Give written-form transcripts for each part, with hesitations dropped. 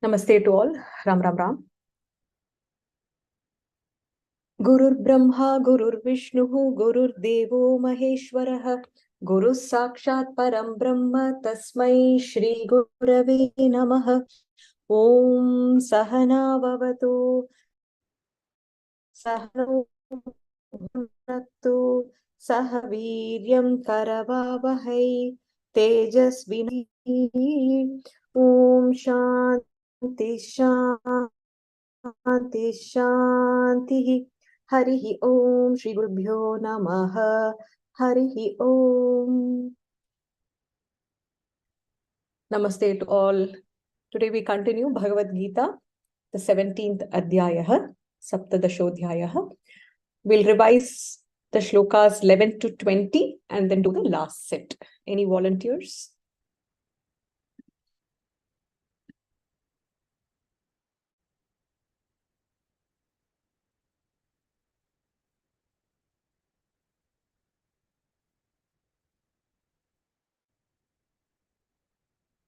Namaste to all. Ram Ram Ram. Gurur Brahma, Gurur Vishnu, Gurur Devo Maheshwarah, Guru Sakshat Param Brahma, Tasmai Shri Gurave Namaha. Om Sahana Vavatu, Sahano Bhunaktu, Sahaviryam Karavavahai, Tejasvini. Om Shanti Shanti Shanti. Harihi Om Shri Gurubhyo Namaha. Harihi Om. Namaste to all. Today we continue Bhagavad Gita, the 17th Adhyayah, Saptadashodhyayah. We'll revise the shlokas 11 to 20 and then do the last set. Any volunteers?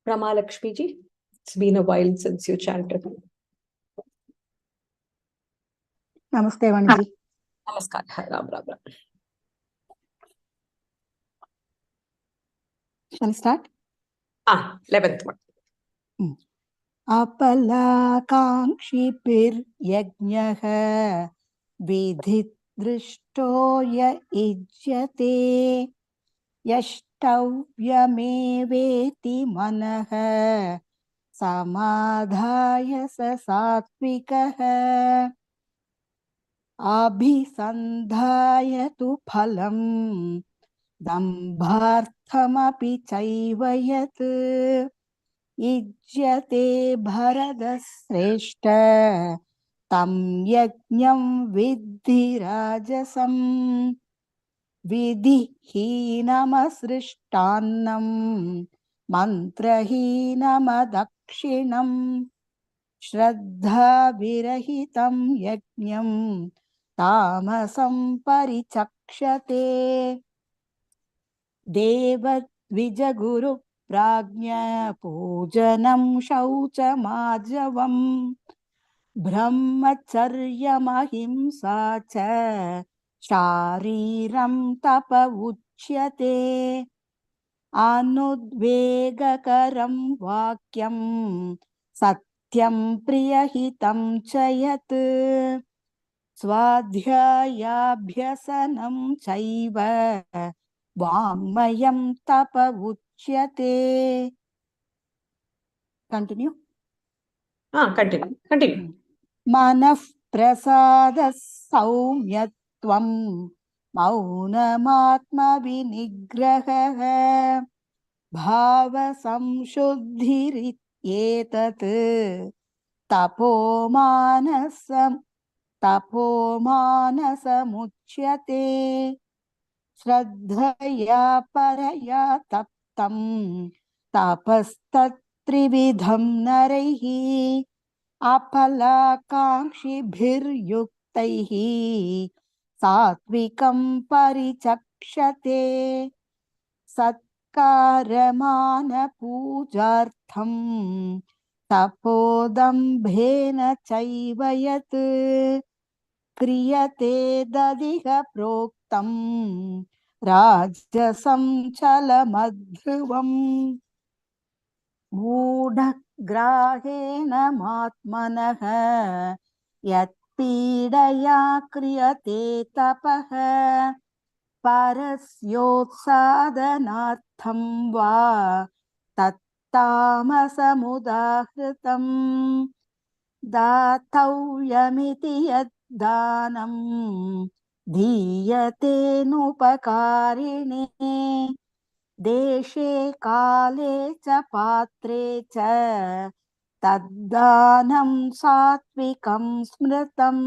Rama Lakshmi ji, it's been a while since you chanted. Namaste, Vanji. Namaskar. Ram Ram Ram. Shall I start? 11th one. अपलाकाङ्क्षिभिर्यज्ञः विधिदृष्टो य इज्यते यष्टव्यमेवेति मनः समाधाय स सात्विकः अभिसन्धाय तु फलम् दम्भार्थमपि चैव यत् इज्यते भरतश्रेष्ठ तं यज्ञं विद्धि राजसम् विधिहीनमसृष्टान्नं मन्त्रहीनमदक्षिणम् श्रद्धाविरहितं यज्ञं तामसं परिचक्षते देवद्विजगुरु प्राज्ञा पूजनं शौचमार्जवम् ब्रह्मचर्यमहिंसा च शारीरं तप उच्यते अनुद्वेगकरं वाक्यं सत्यं प्रियहितं च यत् स्वाध्यायाभ्यसनं चैव वाङ्मयं तप उच्यते. Continue. Continue. मनः प्रसादः सौम्यत्वं मौनमात्मविनिग्रहः भावसंशुद्धिरित्येतत् तपोमानसमुच्यते श्रद्धया परया तप्तं तपस्तत्त्रिविधं नरैः अपलाकाङ्क्षिभिर्युक्तैः सात्विकं परिचक्षते सत्कारमानपूजार्थं तपोदम्भेन चैव यत् क्रियते ददिह प्रोक्तं राजसं चलमध्रुवम् मूढग्राहेण मात्मनः यत्पीडया क्रियते तपः परस्योत्सादनार्थं वा तत्तामसमुदाहृतम् दातव्यमिति यद्दानं दीयतेनुपकारिणे देशे काले च पात्रे च तद्दानं सात्विकं स्मृतम्.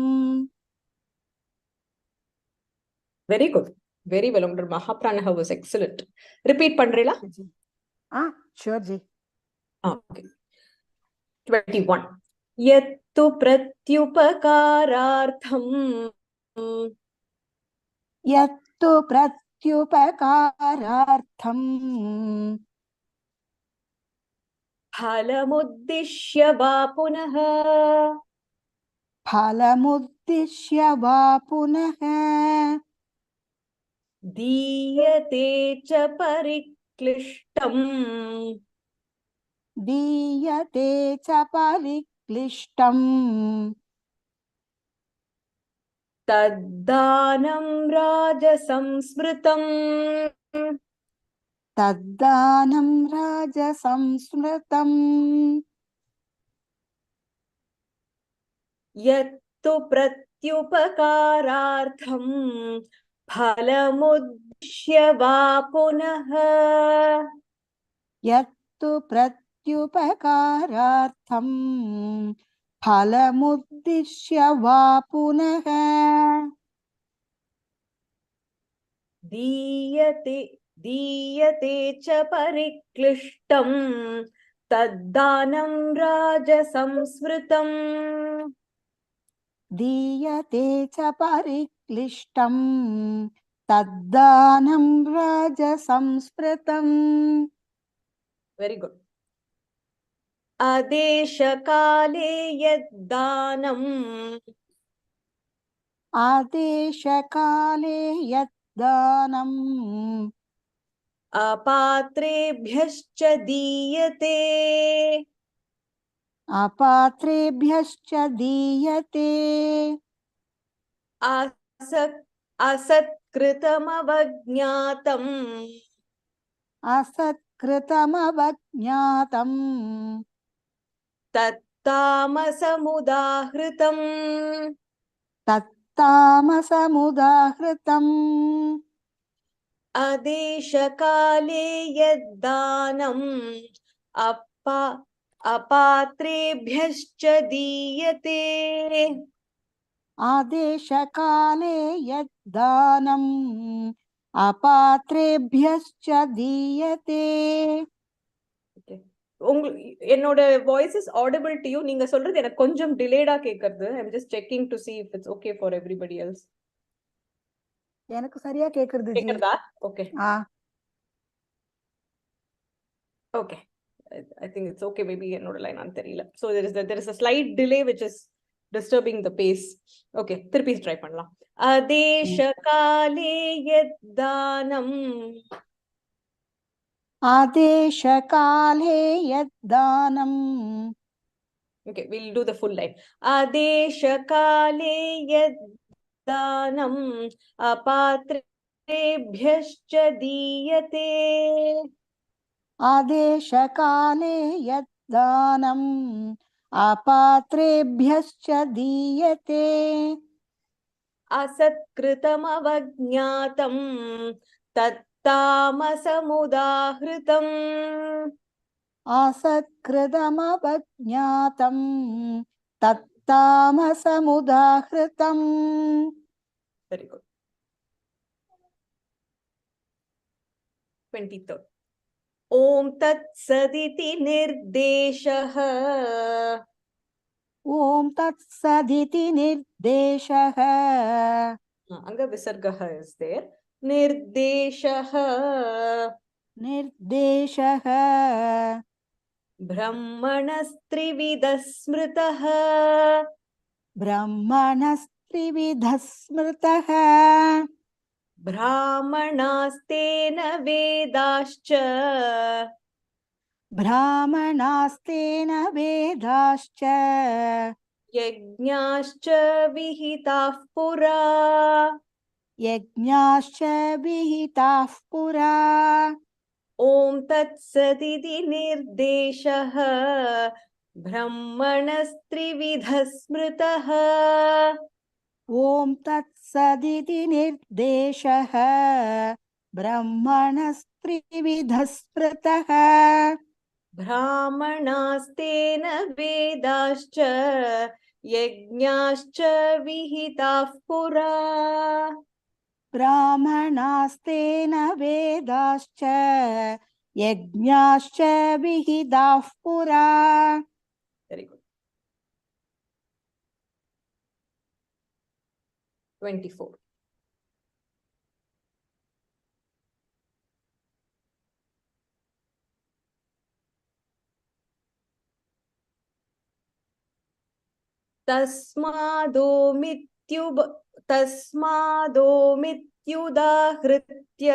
Very good. Very well. Dr. Mahapranaha was excellent. Repeat Pandrela. Sure ji. Okay. 21. Yattu pratyupakarartham यत्तु प्रत्युपकारार्थं फलमुद्दिश्य वा पुनः फलमुद्दिश्य वा पुनः दीयते च परिक्लिष्टम् दीयते च परिक्लिष्टम् तद्दानं राजसंस्मृतम् तद्दानं राजसंस्मृतम् यत्तु प्रत्युपकारार्थं फलमुद्दिश्य वा पुनः यत्तु प्रत्युपकारार्थं फलमुद्दिश्य वा पुनः दीयते च परिक्लिष्टम् तद्दानं राजसंस्मृतम् दीयते च परिक्लिष्टं तद्दानं राजसंस्मृतम् वेरी गुड आदेशकाले यद्दानम् आदेशकाले यद्दानम् अपात्रेभ्यश्च दीयते अपात्रेभ्यश्च दीयते असत्कृतमवज्ञातम् असत्कृतमवज्ञातम् तत्तामसमुदाहृतम् तत्तामसमुदाहृतम् आदेशकाले यद्दानम् अपात्रेभ्यश्च दीयते आदेशकाले यद्दानम् अपात्रेभ्यश्च दीयते என்னோட voice is audible to you நீங்க சொல்றது எனக்கு கொஞ்சம் டிலேடா கேக்குறது I am just checking to see if it's okay for everybody else எனக்கு சரியா கேக்குறது ஜி கேக்குதா ஓகே ஆ okay I think it's okay maybe என்னோட லைன் நான் தெரியல so there is a slight delay which is disturbing the pace okay திருப்பி try பண்ணலாம் आदेशकाले यद्दानम् आदेशकाले यद्दानम् okay we'll do the full line आदेशकाले यद्दानम् अपात्रेभ्यश्च दीयते आदेशकाले यद्दानम् अपात्रेभ्यश्च दीयते असत्कृतमवज्ञातम् तत्तामसमुदाहृतम् असत्कृतमवज्ञातम् तत्तामसमुदाहृतम् very good 23rd ॐ तत्सदिति निर्देशः ॐ तत्सदिति निर्देशः अङ्गविसर्गः is there निर्देशः निर्देशः ब्रह्मणस्त्रिविधः स्मृतः ब्रह्मणस्त्रिविधः स्मृतः ब्राह्मणास्तेन वेदाश्च ब्राह्मणास्तेन वेदाश्च यज्ञाश्च विहिताः पुरा यज्ञाश्च विहिताः पुरा ॐ तत्सदिति निर्देशः ब्रह्मणस्त्रिविधः स्मृतः ॐ तत्सदिति निर्देशः ब्रह्मणस्त्रिविधः स्मृतः ब्राह्मणास्तेन वेदाश्च यज्ञाश्च विहिताः पुरा ब्राह्मणास्तेन वेदाश्च यज्ञाश्च विहिताः पुरा very good 24 तस्मादोमित्युदाहृत्य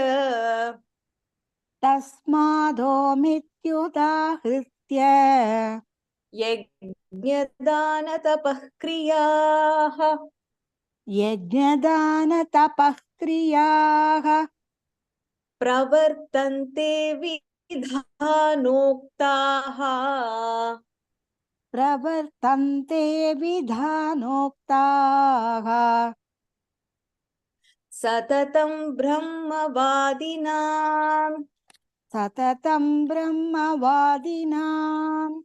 तस्मादोमित्युदाहृत्य यज्ञदानतपः क्रियाः यज्ञदानतपः क्रियाः प्रवर्तन्ते विधानोक्ताः प्रवर्तन्ते विधानोक्ताः सततं ब्रह्मवादिनाम् सततं ब्रह्मवादिनाम्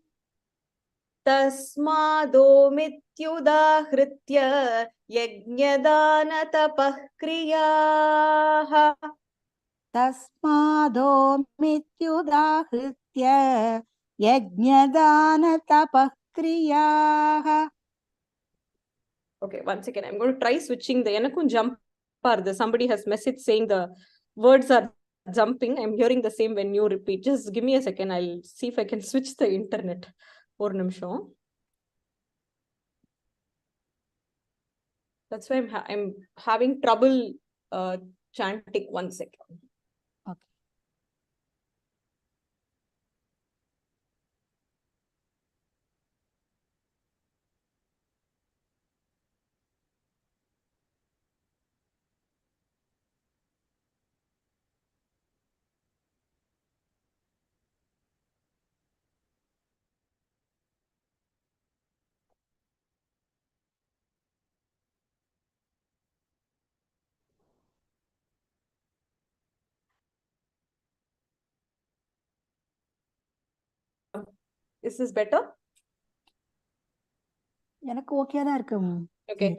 तस्मादोमित्युदाहृत्य यज्ञदानतपः क्रियाः तस्मादोमित्युदाहृत्य यज्ञदानतपः क्रियाः. Okay, one second. I'm going to try switching the Yanakun jump. Somebody has messaged saying the words are jumping. I'm hearing the same when you repeat. Just give me a second. I'll see if I can switch the internet. Or nimsham. That's why I'm having trouble chanting. 1 second. Okay. Is this better? எனக்கு okay தான் இருக்கு. Okay.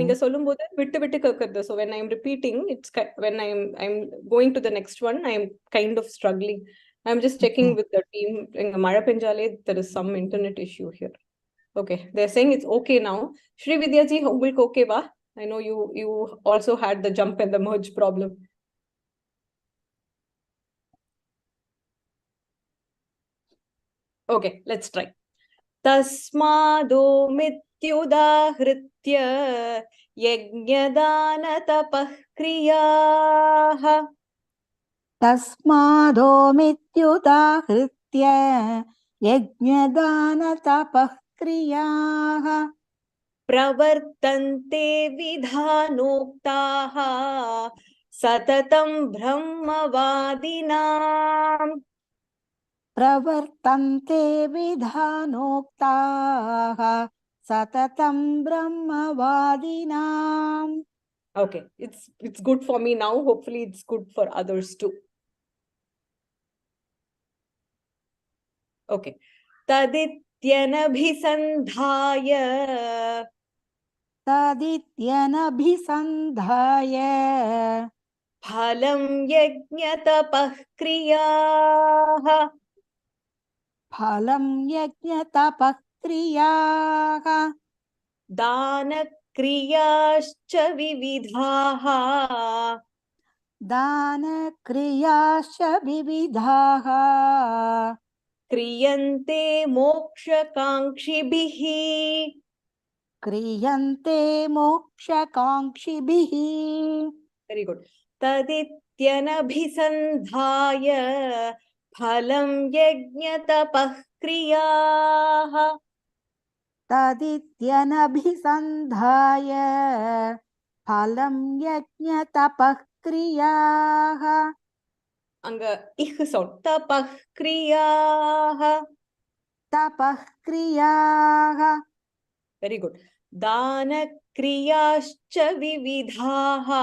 நீங்க சொல்லும்போது விட்டு விட்டு கேக்குது. So when I'm repeating, it's when I'm going to the next one, I'm kind of struggling. I'm just checking with the team. In Mara Penjale, there is some internet issue here. Okay, they're saying it's okay now. Shri Vidya ji, homework okay ba? I know you also had the jump and the merge problem. Okay, let's try. तस्मादोमित्युदाहृत्य यज्ञदानतपः क्रियाः तस्मादोमित्युदाहृत्य यज्ञदानतपः क्रियाः प्रवर्तन्ते विधानोक्ताः सततं ब्रह्मवादिनाम् प्रवर्तन्ते विधानोक्ताः सततं ब्रह्मवादिनाम्. Okay, it's good for me now. Hopefully it's good for others too. Okay. तदित्यनभिसन्धाय फलं यज्ञतपः क्रियाः फलं यज्ञतपः क्रियाः दानक्रियाश्च विविधाः दानक्रियाश्च विविधाः क्रियन्ते मोक्षकाङ्क्षिभिः क्रियन्ते मोक्षकाङ्क्षिभिः. Very good. तदित्यनभिसन्धाय फलं यज्ञतपः क्रियाः तदित्यनभिसन्धाय फलं यज्ञतपः क्रियाः. Anga ich sound tapah kriyah. तपः क्रियाः. Very good. Dana kriyascha vividhaha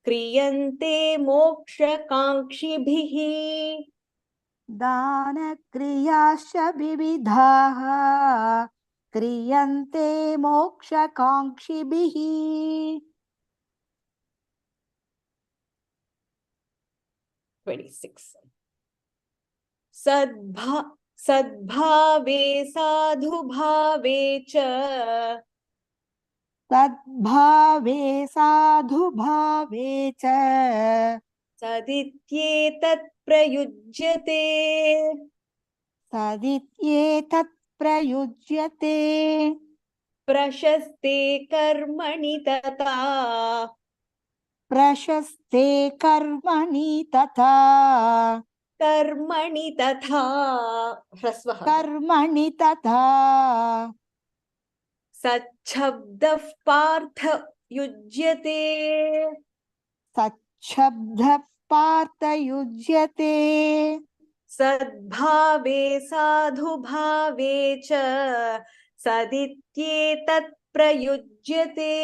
kriyante moksha kankshibhihi. दानक्रियाश्च विविधाः क्रियन्ते मोक्षकाङ्क्षिभिः. सद्भावे साधुभावे च तद्भावे साधुभावे च सदित्येतत् प्रयुज्यते सदित्येतत् प्रयुज्यते. प्रशस्ते कर्मणि तथा प्रशस्ते कर्मणि तथा कर्मणि तथा ह्रस्वः कर्मणि तथा सच्छब्दः पार्थ युज्यते सच्छब्दः पार्थयुज्यते सद्भावे साधुभावे च सदित्येतत् प्रयुज्यते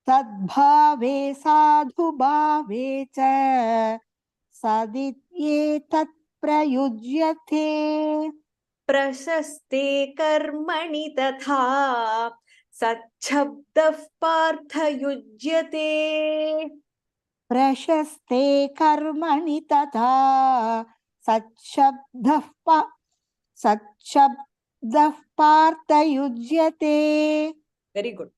सद्भावे साधुभावे च सदित्येतत् प्रयुज्यते प्रशस्ते कर्मणि तथा सच्छब्दः पार्थ युज्यते प्रशस्ते कर्मणि तथा सच्छब्दः पार्थयुज्यते वेरी गुड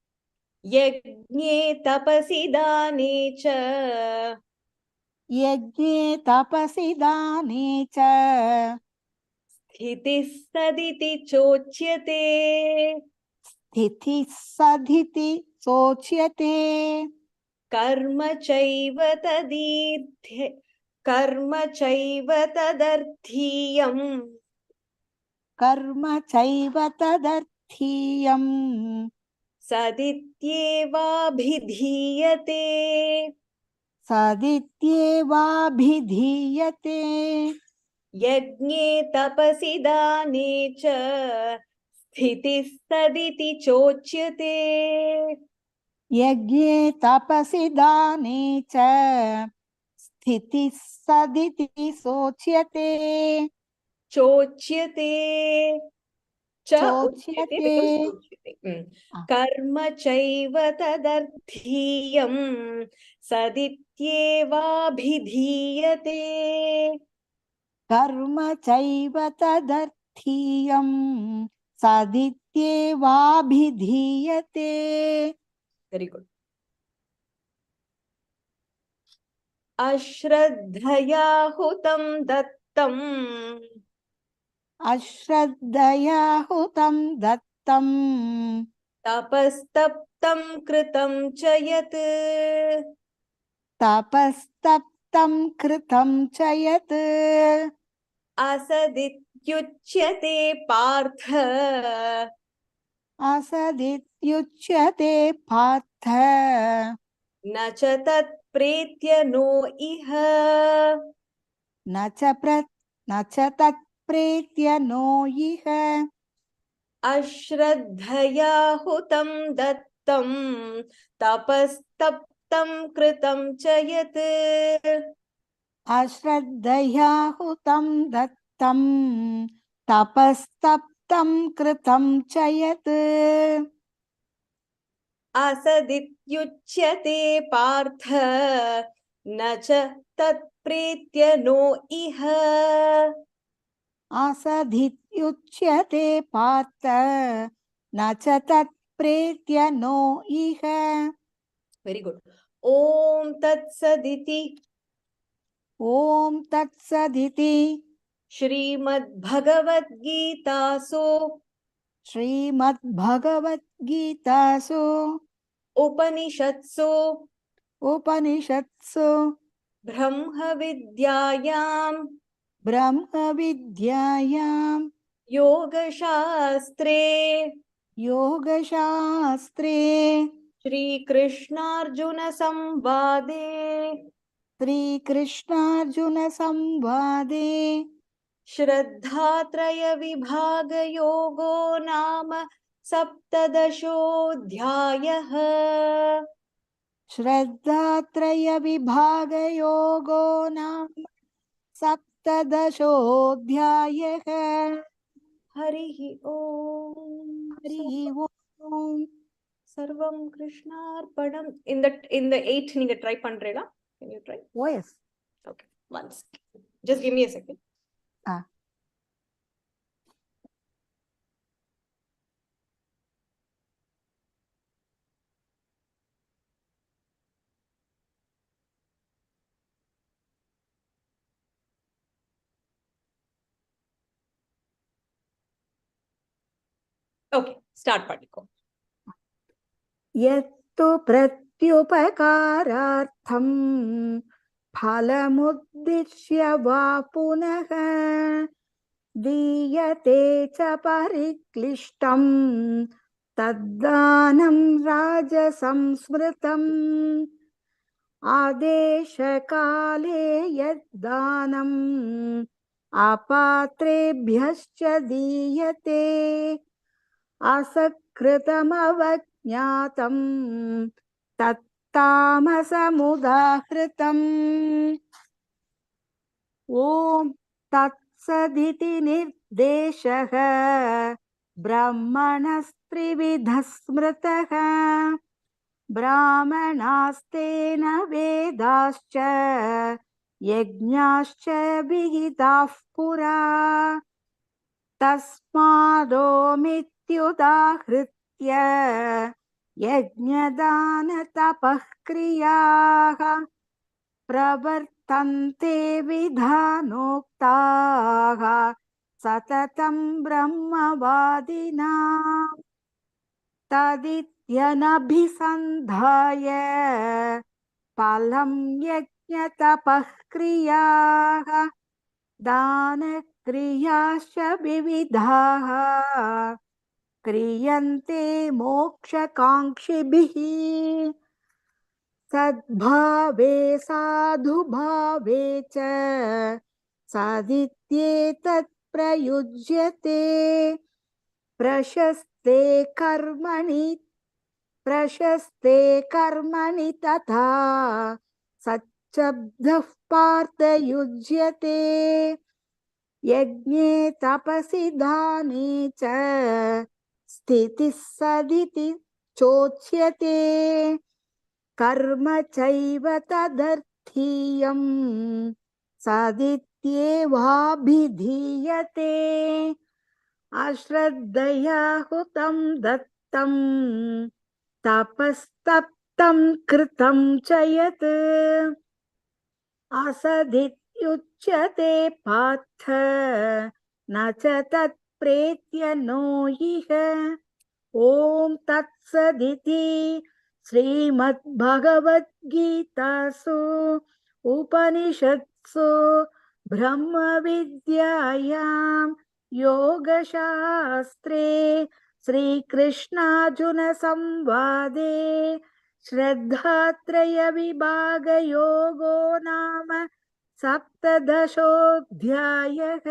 यज्ञे तपसि दाने च यज्ञे तपसि दाने च स्थितिः सदिति चोच्यते स्थितिः सदिति चोच्यते कर्म चैव तदीर्थे कर्म चैव तदर्थीयम् कर्म चैव तदर्थीयम् सदित्येवाभिधीयते सदित्येवाभिधीयते यज्ञे तपसि दाने च स्थितिः सदिति चोच्यते यज्ञे तपसि दाने च स्थितिः सदिति सोच्यते चोच्यते च उच्यते चोच्यते becomes चोच्यते कर्म चैव तदर्थीयम् सदित्येवाभिधीयते कर्म चैव तदर्थीयम् सदित्येवाभिधीयते वेरी गुड अश्रद्धया हुतं दत्तम् अश्रद्धया हुतं दत्तं तपस्तप्तं कृतं च यत् तपस्तप्तं कृतं च यत् असदित्युच्यते पार्थ असदित्युच्यते पार्थ न च तत्प्रेत्य नो इह न च तत्प्रेत्य नो इह अश्रद्धया हुतं दत्तं तपस्तप्तं कृतं च यत् अश्रद्धया हुतं दत्तं तपस्तप्तं कृतं च यत् असदित्युच्यते पार्थ न च तत्प्रेत्य नो इह असदित्युच्यते पार्थ न च तत्प्रेत्य नो इह वेरी गुड ओम तत्सदिति ॐ तत्सदिति श्रीमद्भगवद्गीतासु श्रीमद्भगवद्गीतासु उपनिषत्सु उपनिषत्सु ब्रह्मविद्यायां ब्रह्मविद्यायां योगशास्त्रे योगशास्त्रे श्रीकृष्णार्जुनसंवादे श्रीकृष्णार्जुनसंवादे श्रद्धात्रयविभागयोगो नाम सप्तदशोऽध्यायः श्रद्धात्रयविभागयोगो नाम सप्तदशोऽध्यायः हरिः ओम् हरिः ओम् सर्वं कृष्णार्पणम् in the 8 நீங்க ட்ரை பண்றீங்களா can you try Oh yes. okay once just give me a second okay start பண்ணிக்கோ. यत्तु प्रत्युपकारार्थं फलमुद्दिश्य वा पुनः दीयते च परिक्लिष्टं तद्दानं राजसंस्मृतम् आदेशकाले यद्दानम् अपात्रेभ्यश्च दीयते असकृतमवज्ञातं तत्तामसमुदाहृतम् ॐ तत्सदिति निर्देशः ब्रह्मणस्त्रिविधः स्मृतः ब्राह्मणास्तेन वेदाश्च यज्ञाश्च विहिताः पुरा तस्मादोमित्युदाहृत्य यज्ञदानतपः क्रियाः प्रवर्तन्ते विधानोक्ताः सततं ब्रह्मवादिनां तदित्यनभिसन्धाय फलं यज्ञतपः क्रियाः दानक्रियाश्च विविधाः क्रियन्ते मोक्षकाङ्क्षिभिः सद्भावे साधुभावे च सदित्येतत् प्रयुज्यते प्रशस्ते कर्मणि तथा सच्चब्दः पार्थयुज्यते यज्ञे तपसि दाने च स्थितिः सदिति चोच्यते कर्म चैव तदर्थीयं सदित्येवाभिधीयते अश्रद्धया हुतं दत्तं तपस्तप्तं कृतं च यत् असदित्युच्यते पार्थ न च तत्प्रेत्य नो इह ॐ तत्सदिति श्रीमद्भगवद्गीतासु उपनिषत्सु ब्रह्मविद्यायां योगशास्त्रे श्रीकृष्णार्जुनसंवादे श्रद्धात्रयविभागयोगो नाम सप्तदशोऽध्यायः.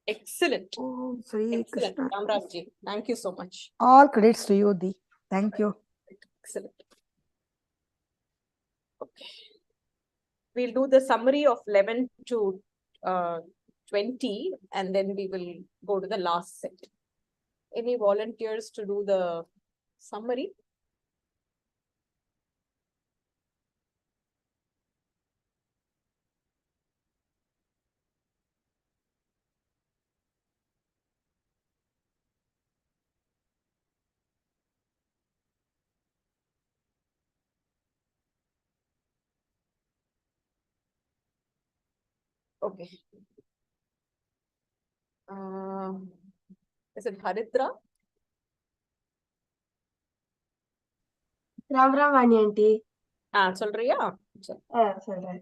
Excellent. Om Shri Excellent. Krishna. Ramrajji, thank you so much. All credits to you, Di. Thank you. Excellent. Okay. We'll do the summary of 11 to 20, and then we will go to the last set. Any volunteers to do the summary? Okay. Is it Haritra? Ram Vani aunty. சொல்றியா? சொல்றேன்.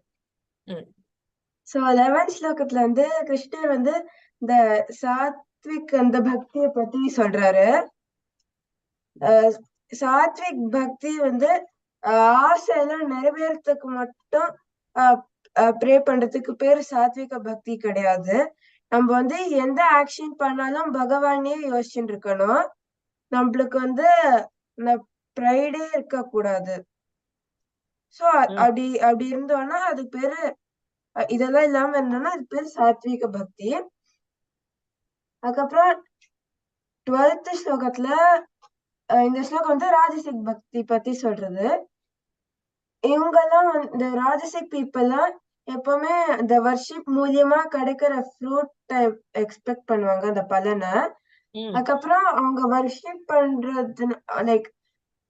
So 11th ஸ்லோகத்துல வந்து கிருஷ்ணர் வந்து இந்த சாத்விக் அந்த பக்திய பத்தி சொல்றாரு. சாத்விக் பக்தி வந்து ஆசை எல்லாம் நிறைவேறதுக்கு மட்டும் ப்ரே பண்றதுக்கு பேரு சாத்விக பக்தி கிடையாது. நம்ம வந்து எந்த ஆக்ஷன் பண்ணாலும் பகவானே யோசிச்சுட்டு இருக்கணும். நம்மளுக்கு வந்து இந்த ப்ரைடே இருக்க கூடாது. சோ அப்படி இருந்தோம்னா அது பேரு இதெல்லாம் இல்லாம இருந்தோம்னா அது பேரு சாத்விக பக்தி. அதுக்கப்புறம் 12th ஸ்லோகத்துல இந்த ஸ்லோகம் வந்து ராஜசிக் பக்தி பத்தி சொல்றது. இவங்கெல்லாம் இந்த ராஜசிக் பீப்புள்லாம் எப்பவுமே இந்த வர்ஷிப் மூலியமா கிடைக்கிற ஃப்ரூட் எக்ஸ்பெக்ட் பண்ணுவாங்க, அந்த பலனை. அதுக்கப்புறம் அவங்க வர்ஷிப் பண்றது லைக்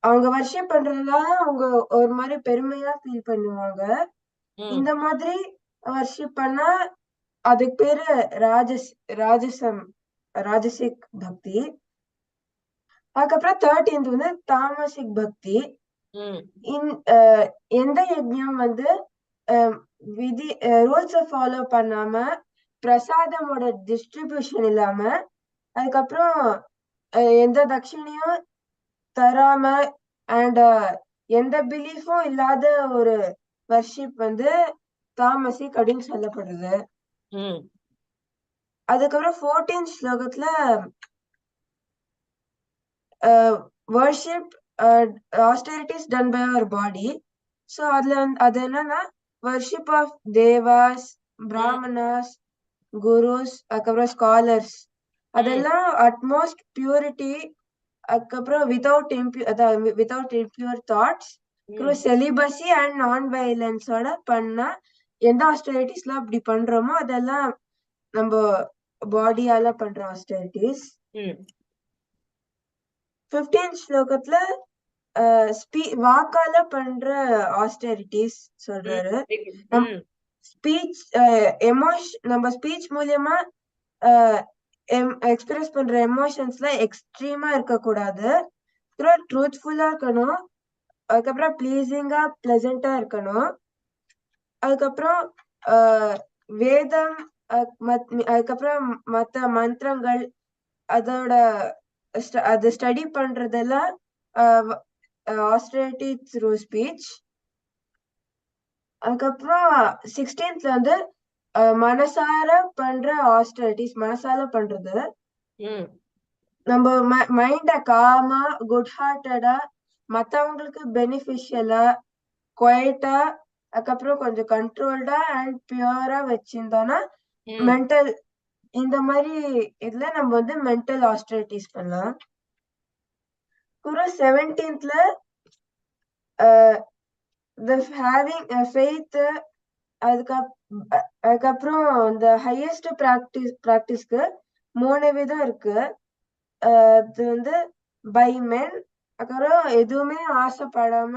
அவங்க வர்ஷிப் பண்றதுனால அவங்க ஒரு மாதிரி பெருமையா ஃபீல் பண்ணுவாங்க. இந்த மாதிரி வர்ஷிப் பண்ணா அதுக்கு பேரு ராஜசம் ராஜசிக் பக்தி. அதுக்கப்புறம் 13th வந்து தாமசிக் பக்தி. எந்த யஜ்ஞம் வந்து விதி ரூல்ஸ ஃபாலோ பண்ணாம, பிரசாதமோட டிஸ்ட்ரிபியூஷன் இல்லாம, அதுக்கப்புறம் எந்த தட்சிணையும் தராம அண்ட் எந்த பிலீஃபும் இல்லாத ஒரு வர்ஷிப் வந்து தாமசிக் அப்படின்னு சொல்லப்படுது. அதுக்கப்புறம் 14th ஸ்லோகத்துல worship austerities done by our body. So அது என்னன்னா worship of devas, brahmanas, gurus, அதுக்கப்புறம் scholars, அதெல்லாம் utmost purity, அதுக்கப்புறம் without impure thoughts, celibacy and non-violence ஓட பண்ணா எந்த austerities-லாம் அப்படி பண்றோமோ அதெல்லாம் நம்ம பாடியால பண்ற austerities. 15th ஸ்லோகத்துல வாக்கால பண்ற austerities சொல்றாரு. ஸ்பீச் நம்ம ஸ்பீச் மூலியமா எக்ஸ்பிரஸ் பண்ற எமோஷன்ஸ்ல எக்ஸ்ட்ரீமா இருக்க கூடாது. ட்ரூத்ஃபுல்லா இருக்கணும். அதுக்கப்புறம் பிளீசிங்கா பிளசண்டா இருக்கணும். அதுக்கப்புறம் வேதம், அதுக்கப்புறம் மத்த மந்திரங்கள் அதோட அது ஸ்டடி பண்றதெல்லாம் austerity through speech. அதுக்கப்புறம் 16th வந்து மனசார பண்ற austerities, மனசால பண்றது. நம்ம மைண்ட காமா, குட் ஹார்ட்டடா, மத்தவங்களுக்கு பெனிஃபிஷியலா, குவைட்டா, அதுக்கப்புறம் கொஞ்சம் கண்ட்ரோல்டா அண்ட் பியூரா வச்சிருந்தோம்னா மென்டல் இந்த மாதிரி இதுல நம்ம வந்து மென்டல் austerities பண்ணலாம். குரு 17th having a faith, அதுக்கப்புறம் இந்த ஹையஸ்ட் பிராக்டிஸ்க்கு 3 விதம் இருக்கு. அது வந்து பை மென், அதுக்கப்புறம் எதுவுமே ஆசைப்படாம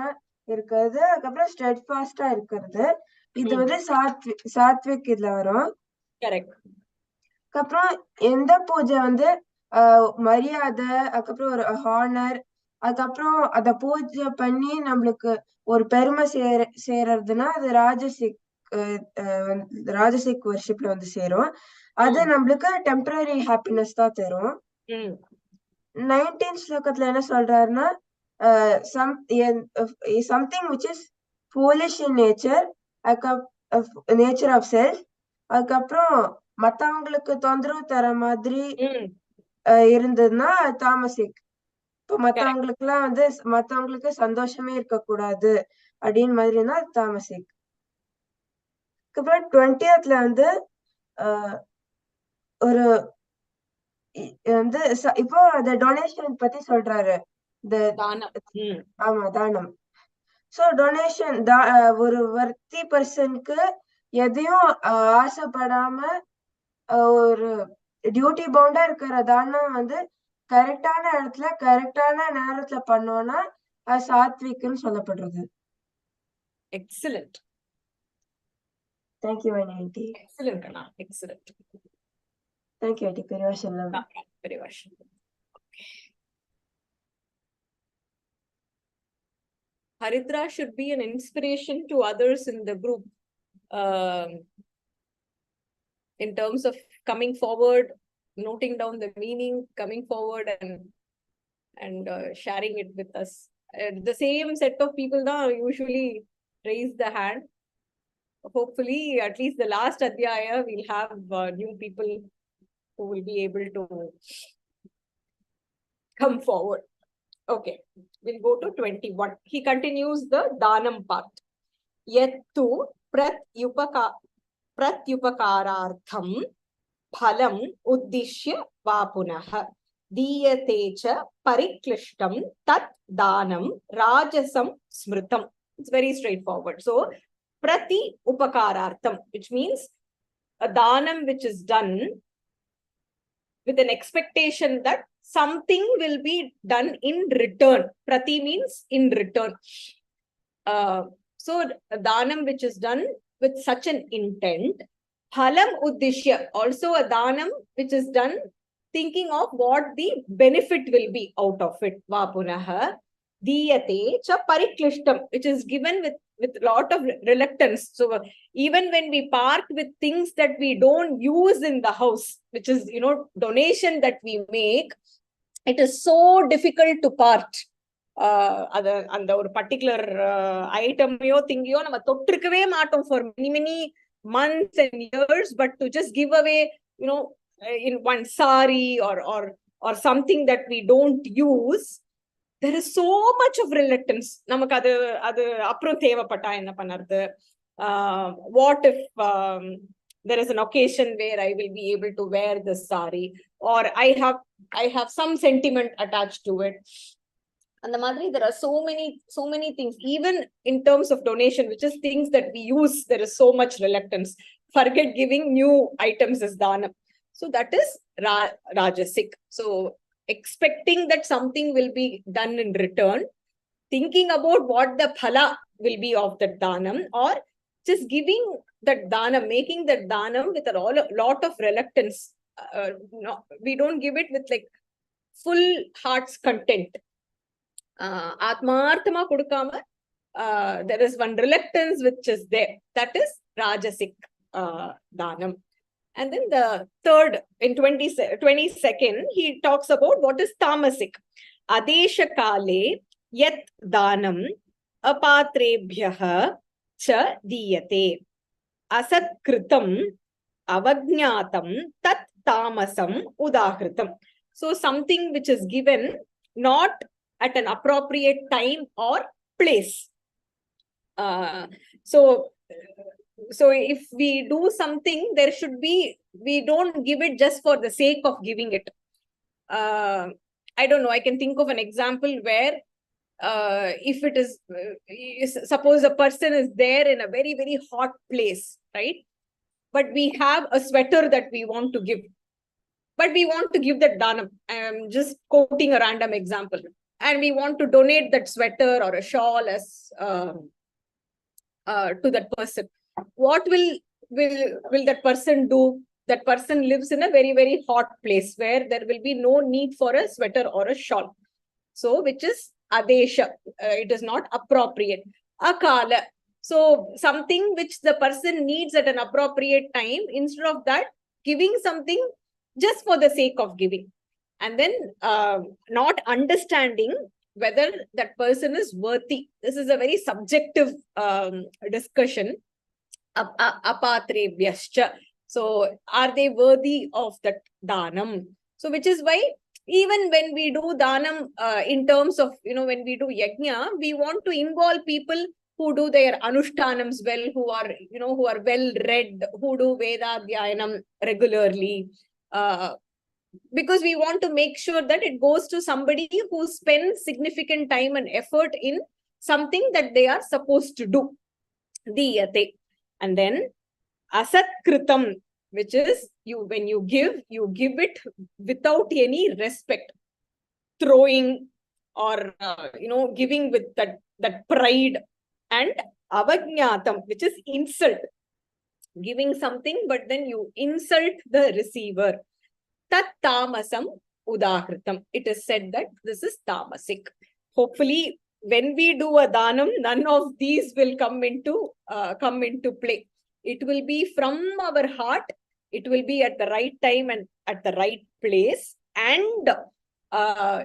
இருக்கிறது, அதுக்கப்புறம் ஸ்டெட்ஃபாஸ்டா இருக்கிறது. இது வந்து சாத்விக் இதுல வரும். அதுக்கப்புறம் எந்த பூஜை வந்து மரியாதை, அதுக்கப்புறம் ஒரு ஹானர், அதுக்கப்புறம் அத பூஜை பண்ணி நம்மளுக்கு ஒரு பெருமை சேர்றதுன்னா அது ராஜசிக் வர்ஷிப்ல வந்து சேரும். அது நம்மளுக்கு டெம்பரரி ஹாப்பினஸ் தான் தரும். 19th ஸ்லோகத்துல என்ன சொல்றாருன்னா something which is foolish in nature of self, அதுக்கப்புறம் மத்தவங்களுக்கு தொந்தரவு தர மாதிரி இருந்ததுன்னா தாமசிக். இப்போ மத்தவங்களுக்கு சந்தோஷமே இருக்கக்கூடாது அப்படின்னு மாதிரினா தாமசிக். அப்புறம் 20th வந்து ஒரு வந்து இப்போ அந்த டொனேஷன் பத்தி சொல்றாரு. ஆமா, தானம். சோ டொனேஷன் ஒரு வர்த்தி பர்சனுக்கு எதையும் ஆசைப்படாம ஒரு டியூட்டி பவுண்டா இருக்கிற தானம் வந்து கரெக்டான இடத்துல கரெக்டான நேரத்துல பண்ணோம்னா அது சாத்விக்னு சொல்லப்படுறது. எக்ஸலென்ட். Thank you aunty. எக்ஸலென்ட் அண்ணா, எக்ஸலென்ட். Thank you aunty. பெரியவாஷன். பெரியவாஷன். Haridra should be an inspiration to others in the group in terms of coming forward, noting down the meaning, coming forward and sharing it with us. The same set of people now usually raise the hand. Hopefully, at least the last adhyaya, we'll have new people who will be able to come forward. Okay, we'll go to 21. He continues the Danam part. Yattu pratyupakarartham phalam uddishya vapunah diyate cha pariklishtam tat danam rajasam smritam. It's very straightforward. So, prati upakarartham, which means a danam which is done with an expectation that something will be done in return. Prati means in return. So, a danam which is done with such an intent. Phalam uddishya, also a danam which is done thinking of what the benefit will be out of it. Vapunaha diyate cha pariklishtam, which is given with lot of reluctance. So even when we part with things that we don't use in the house, which is, donation that we make, it is so difficult to part. அந்த ஒரு particular ஐட்டமையோ திங்கையோ நம்ம தொட்டிருக்கவே மாட்டோம் for many months and years, but to just give away, in one sari or something that we don't use, there is so much of reluctance. நமக்கு அது அப்புறம் தேவைப்பட்டா என்ன பண்ணுறது? What if there is an occasion where I will be able to wear this sari, or I have some sentiment attached to it. And the Madri, there are so many things, even in terms of donation, which is things that we use, there is so much reluctance. Forget giving new items as dhanam. So that is rajasic. So expecting that something will be done in return, thinking about what the phala will be of that dhanam, or just giving that dhanam, making that dhanam with a lot of reluctance. We don't give it with like full heart's content. Atmarthama kudukama, there is one reluctance which is there. That is rajasic dhanam. And then the third, in 22nd, he talks about what is tamasic. Adesha kale yat dhanam apatrebhyah cha diyate. Asat kritam avagnatam tat tamasam udahritam. So something which is given not at an appropriate time or place. So if we do something, there should be, we don't give it just for the sake of giving it. I don't know, I can think of an example where if it is, suppose a person is there in a very hot place, right? But we have a sweater that we want to give. But we want to give that dhanam. I am just quoting a random example. And we want to donate that sweater or a shawl as to that person. What will that person do? That person lives in a very hot place where there will be no need for a sweater or a shawl. So, which is adesha. It is not appropriate. Akala. So, something which the person needs at an appropriate time, instead of that, giving something just for the sake of giving. And then not understanding whether that person is worthy. This is a very subjective discussion. Apatrebhyascha. So, are they worthy of that dhanam? So, which is why even when we do dhanam, in terms of, when we do yajna, we want to involve people who do their anushtanams well, who are well read, who do Vedadhyayanam regularly. Because we want to make sure that it goes to somebody who spends significant time and effort in something that they are supposed to do. Diyate. And then asat kritam, which is when you give it without any respect, throwing or giving with that pride, and avagnatam, which is insult, giving something but then you insult the receiver. Tat tamasam udahritam. It is said that this is tamasic. Hopefully, when we do a dhanam, none of these will come into play. It will be from our heart. It will be at the right time and at the right place, and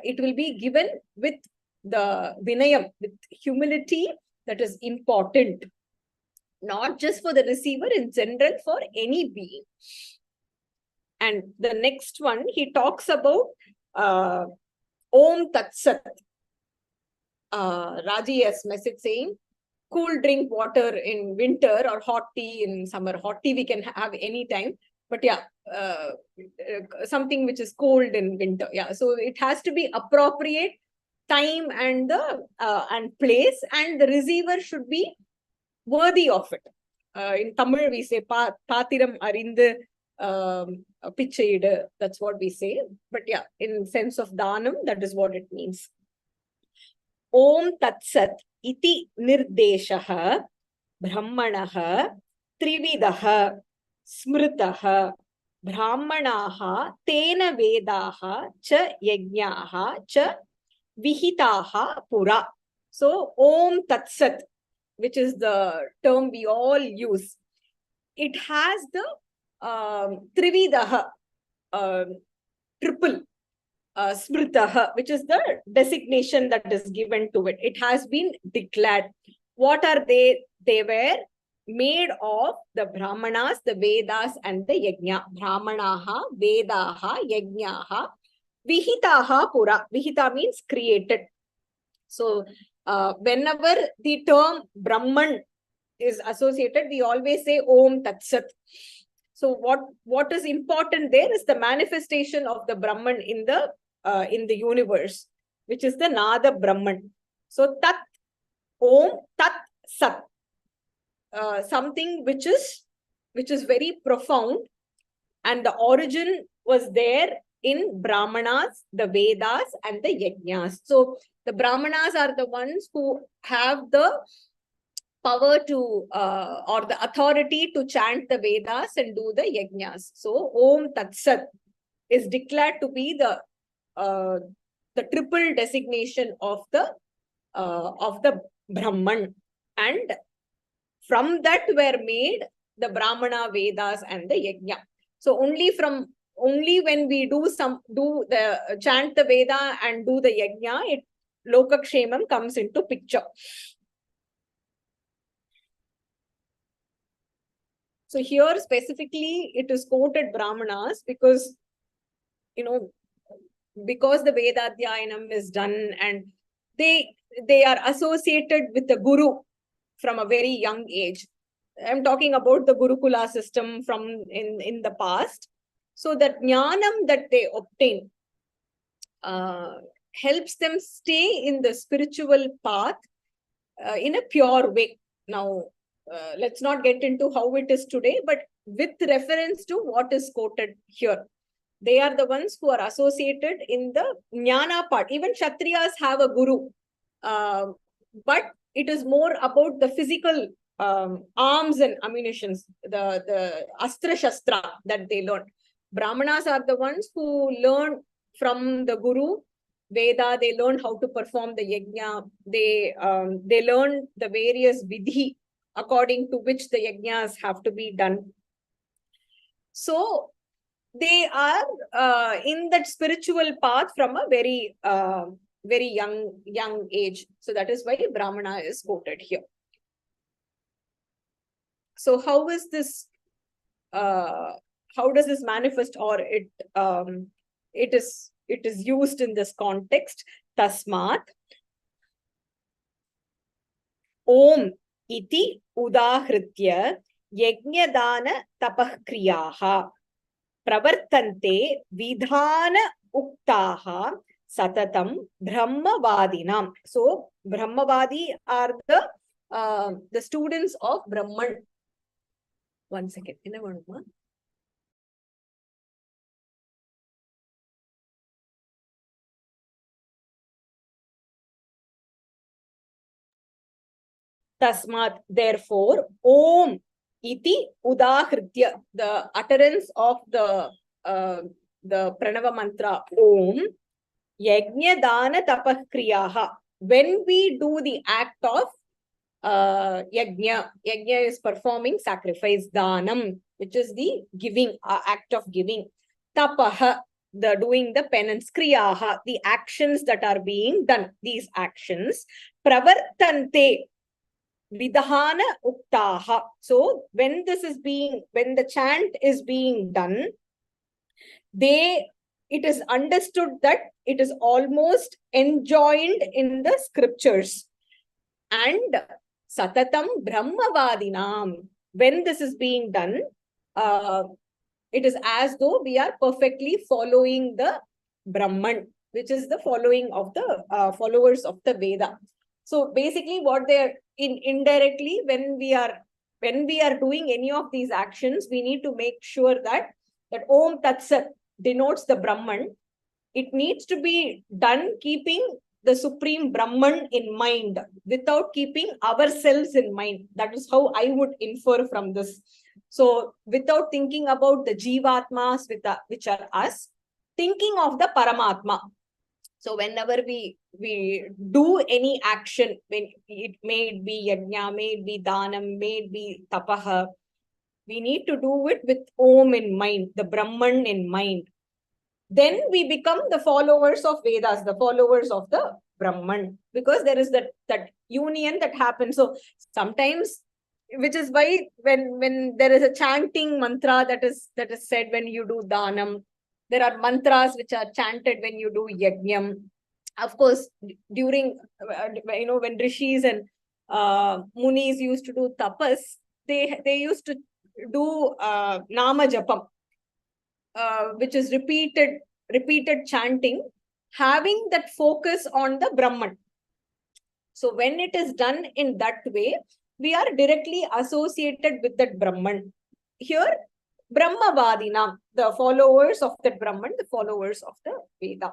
it will be given with the vinayam, with humility. That is important, not just for the receiver, in general, for any being. And the next one, he talks about Om Tat Sat. Raji has message saying, cool drink water in winter or hot tea in summer. Hot tea we can have anytime. But yeah, something which is cold in winter. Yeah, so it has to be appropriate time and place, and the receiver should be worthy of it. In Tamil we say Pathiram Arindu Pichaidu. That's what we say. But yeah, in sense of dhanam, that is what it means. Om Tat Sat iti nirdeshaha brahmanaha trividaha smritaha Brahmanaha tena vedaha cha yajnaha cha vihitaha pura. So, Om Tat Sat, which is the term we all use, it has the Trividaha, triple, Smritaha, which is the designation that is given to it. It has been declared. What are they? They were made of the Brahmanas, the Vedas, and the Yajna. Brahmanaha, Vedaha, Yajnaha, Vihitaha Pura. Vihita means created. So, whenever the term Brahman is associated, we always say Om Tat Sat. So, what is important there is the manifestation of the Brahman in the universe, which is the Nada Brahman. So, Tat, Om, Tat, Sat. Something which is very profound, and the origin was there in Brahmanas, the Vedas, and the Yajnas. So the Brahmanas are the ones who have the power to or the authority to chant the Vedas and do the Yajnas. So Om Tat Sat is declared to be the triple designation of the Brahman, and from that were made the Brahmana, Vedas, and the Yajna. So only when we chant the Veda and do the Yajna, Lokakshemam comes into picture. So here specifically it is quoted Brahmanas because, because the Vedadhyayanam is done and they are associated with the Guru from a very young age. I'm talking about the Gurukula system from in the past. So that jnanam that they obtain helps them stay in the spiritual path in a pure way. Now, let's not get into how it is today, but with reference to what is quoted here. They are the ones who are associated in the jnana part. Even Kshatriyas have a guru, but it is more about the physical arms and ammunitions, the astra shastra that they learn. Brahmanas are the ones who learn from the guru Veda. They learn how to perform the yajna. They learn the various vidhi according to which the yajnas have to be done. So they are in that spiritual path from a very young age. So that is why Brahmana is quoted here. So how is this? How does this manifest, or it is used in this context? Tasmat Om iti udahritya yajnadana tapahkriyaha pravartante vidhana uktaha satatam brahmavadinam. So Brahmavadi are the students of Brahman. One second. Tasmat, therefore, Om iti udahritya, the utterance of the Pranava mantra Om, yajna dana tapakriyaha. When we do the act of yajna is performing sacrifice, danam, which is the giving, act of giving, tapaha, the doing the penance, kriyaha, the actions that are being done, these actions, pravartante vidhana uktaha. So when the chant is being done, it is understood that it is almost enjoined in the scriptures. And satatam brahmavadinam, when this is being done, it is as though we are perfectly following the Brahman, which is the following of the followers of the Veda. So basically what they are indirectly, when we are doing any of these actions, we need to make sure that Om Tat Sat denotes the Brahman. It needs to be done keeping the supreme Brahman in mind, without keeping ourselves in mind. That is how I would infer from this. So without thinking about the Jivatmas which are us, thinking of the Paramatma. So whenever we do any action, when it may be yajna, may it be dhanam, may it be tapaha, we need to do it with Om in mind, the Brahman in mind. Then we become the followers of Vedas, the followers of the Brahman, because there is that union that happens. So sometimes, which is why when there is a chanting mantra that is said when you do dhanam, there are mantras which are chanted when you do yajnam. Of course, during when rishis and munis used to do tapas, they used to do nama japam, which is repeated chanting, having that focus on the Brahman. So when it is done in that way, we are directly associated with that Brahman. Here, Brahmavadinam, the followers of the Brahman, the followers of the Veda.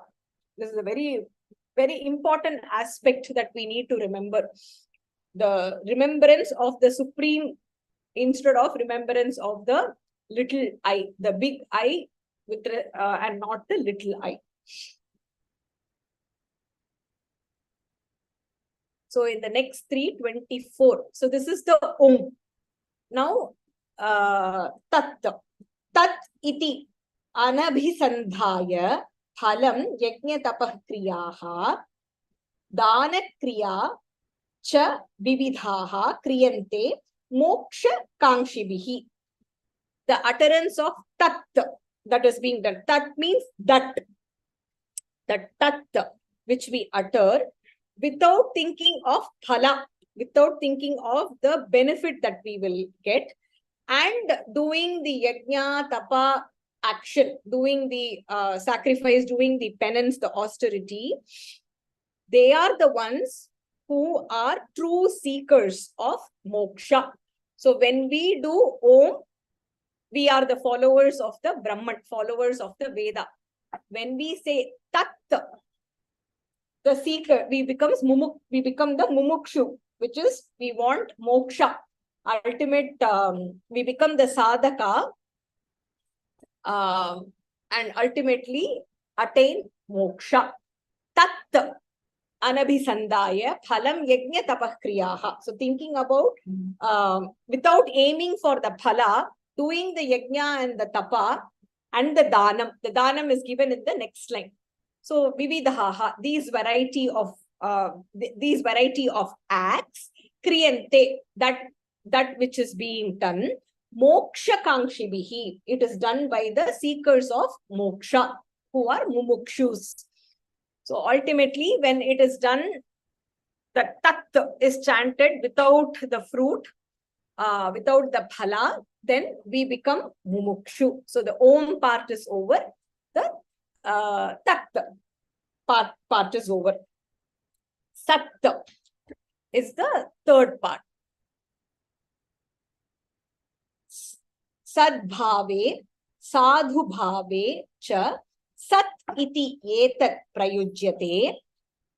This is a very, very important aspect that we need to remember. The remembrance of the Supreme instead of remembrance of the little I, the big I, with and not the little I. So in the next 324. So this is the Om. Now, Tat. Tat iti anabhisandhaya phalam yajna tapah kriyaha dana kriya cha vividhaha kriyante moksha kangshibihi. The utterance of Tat that is being done. Tat means that. The Tat which we utter without thinking of phala, without thinking of the benefit that we will get, and doing the yajna, tapa action, doing the sacrifice, doing the penance, the austerity. They are the ones who are true seekers of moksha. So when we do Om, we are the followers of the Brahman, followers of the Veda. When we say Tat, the seeker, we become the mumukshu, which is we want moksha, ultimate. We become the sadhaka, and ultimately attain moksha. Tat anabhisandaya phalam yajna tapah kriyaha. So thinking about without aiming for the phala, doing the yajna and the tapa and the danam. The danam is given in the next line. So vividhaha, these variety of acts, kriyante, that which is being done, moksha kangshibihi, it is done by the seekers of moksha, who are mumukshus. So ultimately, when it is done, the tat is chanted without the fruit, without the phala, then we become mumukshu. So the Om part is over, the tat part is over. Sat is the third part. Sadbhave, sadhubhave cha sat iti etat prayujyate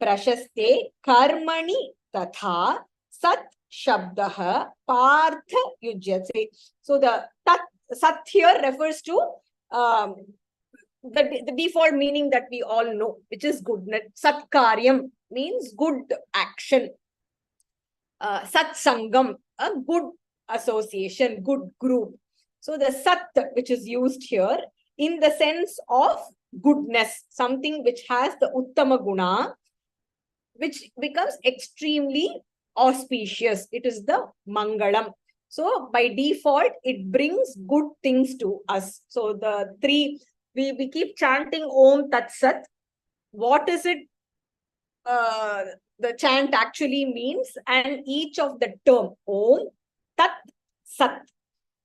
prashaste karmani tatha sat shabdah partha yujyate. So the sat here refers to the default meaning that we all know, which is goodness. Satkaryam means good action. Satsangam, a good association, good group. So the sat, which is used here in the sense of goodness, something which has the uttama guna, which becomes extremely auspicious. It is the mangalam. So by default, it brings good things to us. So the three, we keep chanting Om Tat Sat. What is it the chant actually means, and each of the term Om Tat Sat,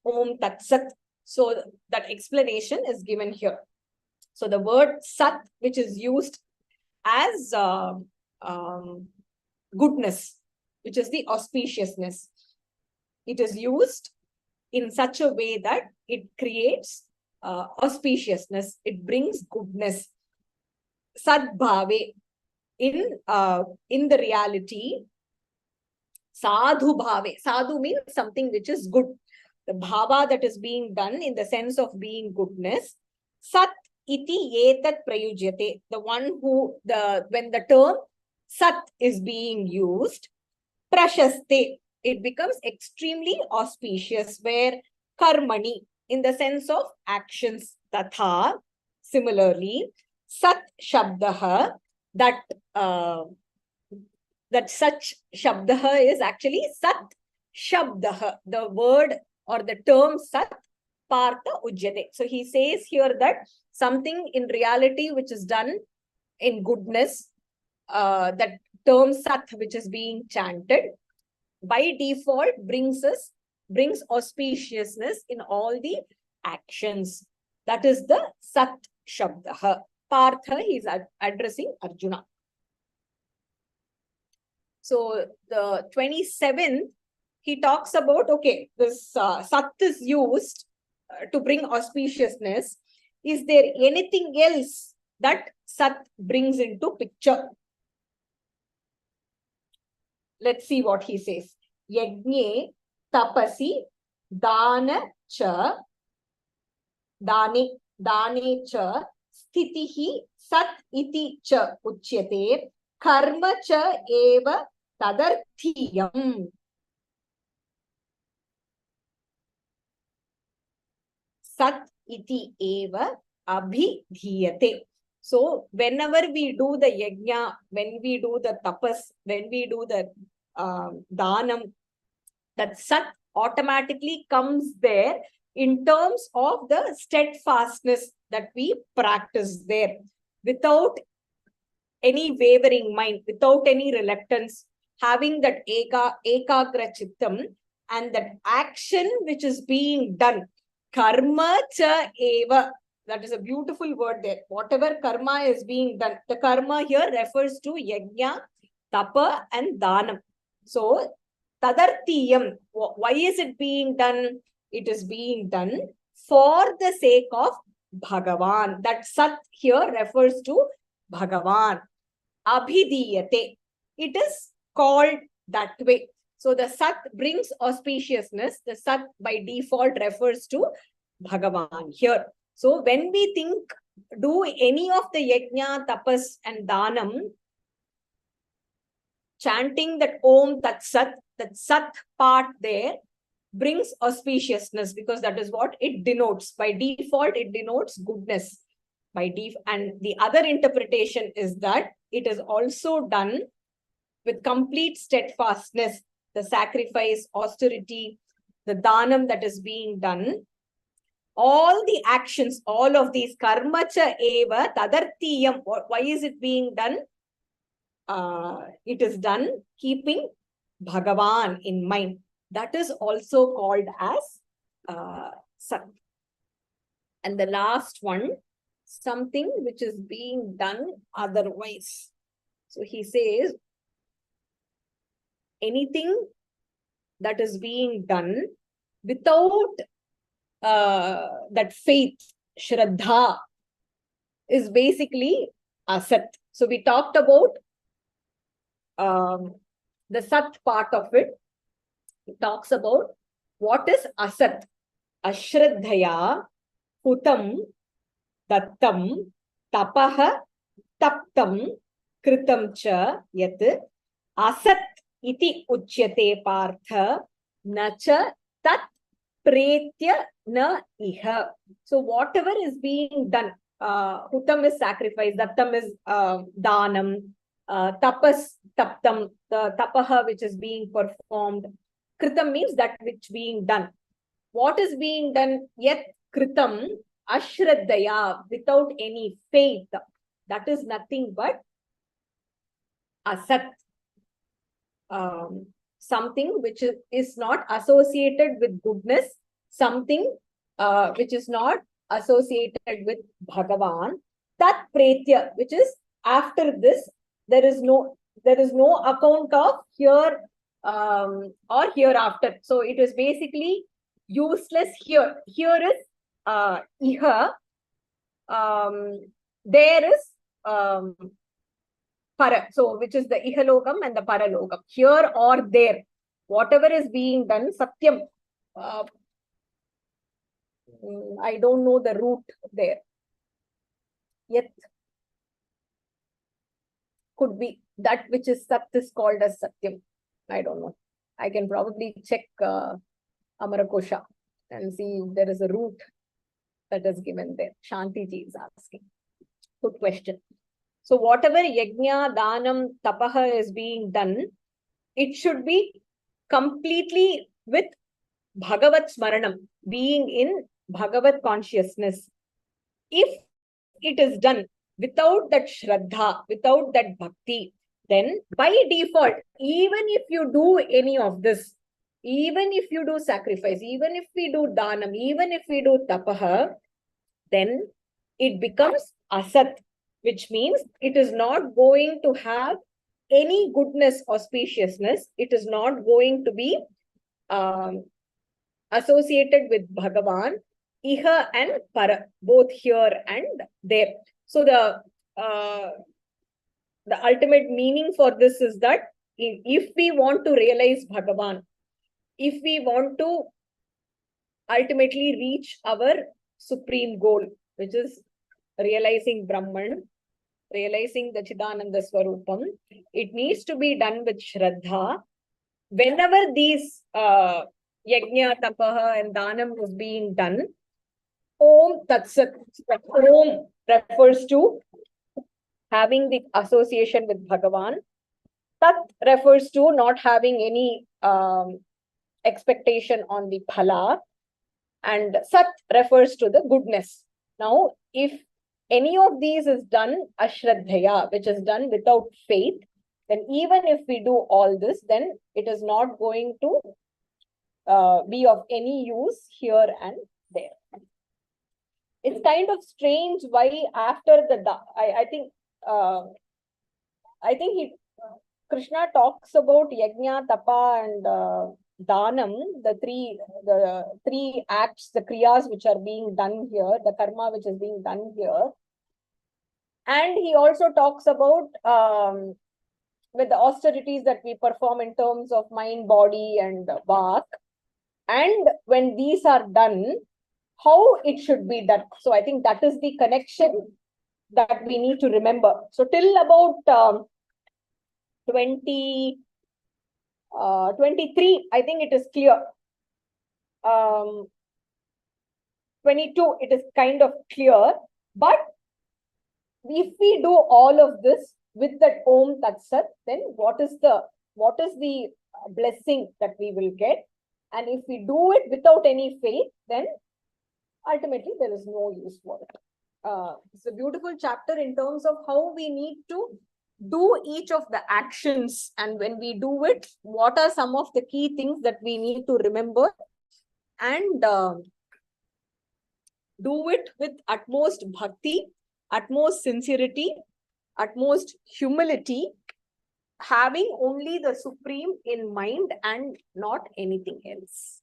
Om Tat Sat. So that explanation is given here. So the word Sat, which is used as goodness, which is the auspiciousness, it is used in such a way that it creates auspiciousness, it brings goodness. Sadbhave, in the reality, sadhu bhave. Sadhu means something which is good. the bhava that is being done in the sense of being goodness. Sat iti etat prayujyate, the one who, when the term sat is being used, prashaste, it becomes extremely auspicious, where karmani, in the sense of actions, tatha, similarly, sat shabdaha, that such shabdaha is actually sat shabdaha, the word or the term sat partha ujyate. So he says here that something in reality which is done in goodness, that term sat which is being chanted, by default brings auspiciousness in all the actions. That is the sat shabdaha. Partha, he is addressing Arjuna. So the 27th, he talks about, okay, this sat is used to bring auspiciousness. Is there anything else that sat brings into picture? Let's see what he says. Yagne tapasi dana cha dane cha sthitihi sat iti cha uchyate karma cha eva tadarthiyam. Sat iti eva abhidhiyate. So whenever we do the yajna, when we do the tapas, when we do the dhanam, that sat automatically comes there in terms of the steadfastness that we practice there, without any wavering mind, without any reluctance, having that ekagra chittam, and that action which is being done, karma cha eva, that is a beautiful word there. Whatever karma is being done, the karma here refers to yajna, tapa and dhanam. So tadartiyam, why is it being done? It is being done for the sake of Bhagavan. That sat here refers to Bhagavan. Abhidhiyate, it is called that way. So the sat brings auspiciousness. The sat by default refers to Bhagavan here. So when we do any of the yajna, tapas and dhanam, chanting that Om Tat Sat, that Sat part there brings auspiciousness, because that is what it denotes. By default, it denotes goodness. And the other interpretation is that it is also done with complete steadfastness, the sacrifice, austerity, the dhanam that is being done. All the actions, all of these karma cha eva tadartiyam. Why is it being done? It is done keeping Bhagavan in mind. That is also called as sat. And the last one, something which is being done otherwise. So he says, anything that is being done without that faith, shraddha, is basically asat. So we talked about the sat part of it. It talks about what is asat. Ashraddhaya putam dattam tapaha taptam kritam cha yat asat iti uchyate partha nacha tat pretya na iha. So whatever is being done, hutam is sacrifice, dattam is dhanam, tapas, taptam, the tapaha which is being performed, kritam means that which being done. What is being done? Yet kritam ashraddhaya, without any faith. That is nothing but asat. Something which is not associated with goodness, something which is not associated with Bhagavan. Tat pretya, which is after this, there is no account of here or hereafter. So it is basically useless here. Here is iha. There is para, so which is the ihalokam and the paralokam. Here or there, whatever is being done, satyam, I don't know the root there. Yet could be that which is Sat is called as Satyam. I don't know. I can probably check Amarakosha and see if there is a root that is given there. Shanti ji is asking. Good question. So whatever yajna, danam, tapaha is being done, it should be completely with Bhagavat Smaranam, being in Bhagavat consciousness. If it is done without that Shraddha, without that Bhakti, then by default, even if you do any of this, even if you do sacrifice, even if we do Danam, even if we do Tapaha, then it becomes Asat, which means it is not going to have any goodness, auspiciousness. It is not going to be associated with Bhagavan, Iha and Para, both here and there. So the ultimate meaning for this is that if we want to realize Bhagavan, if we want to ultimately reach our supreme goal, which is realizing Brahman, realizing the Chidananda Swarupam, it needs to be done with Shraddha. Whenever these Yajna, Tapaha and Danam is being done, Om Tatsat, Om refers to having the association with Bhagavan. Tat refers to not having any expectation on the phala. And Sat refers to the goodness. Now, if any of these is done ashraddhaya, which is done without faith, then even if we do all this, then it is not going to be of any use here and there. It's kind of strange why after the I think Krishna talks about yajna, tapa, and danam, the three acts, the kriyas which are being done here, the karma which is being done here. And he also talks about with the austerities that we perform in terms of mind, body, and vak. And when these are done, how it should be done. So I think that is the connection that we need to remember. So till about 23, I think it is clear. 22, it is kind of clear. But if we do all of this with that Om Tat Sat, then what is the blessing that we will get? And if we do it without any faith, then ultimately there is no use for it. It's a beautiful chapter in terms of how we need to do each of the actions, and when we do it, what are some of the key things that we need to remember, and do it with utmost bhakti, utmost sincerity, utmost humility, having only the supreme in mind and not anything else.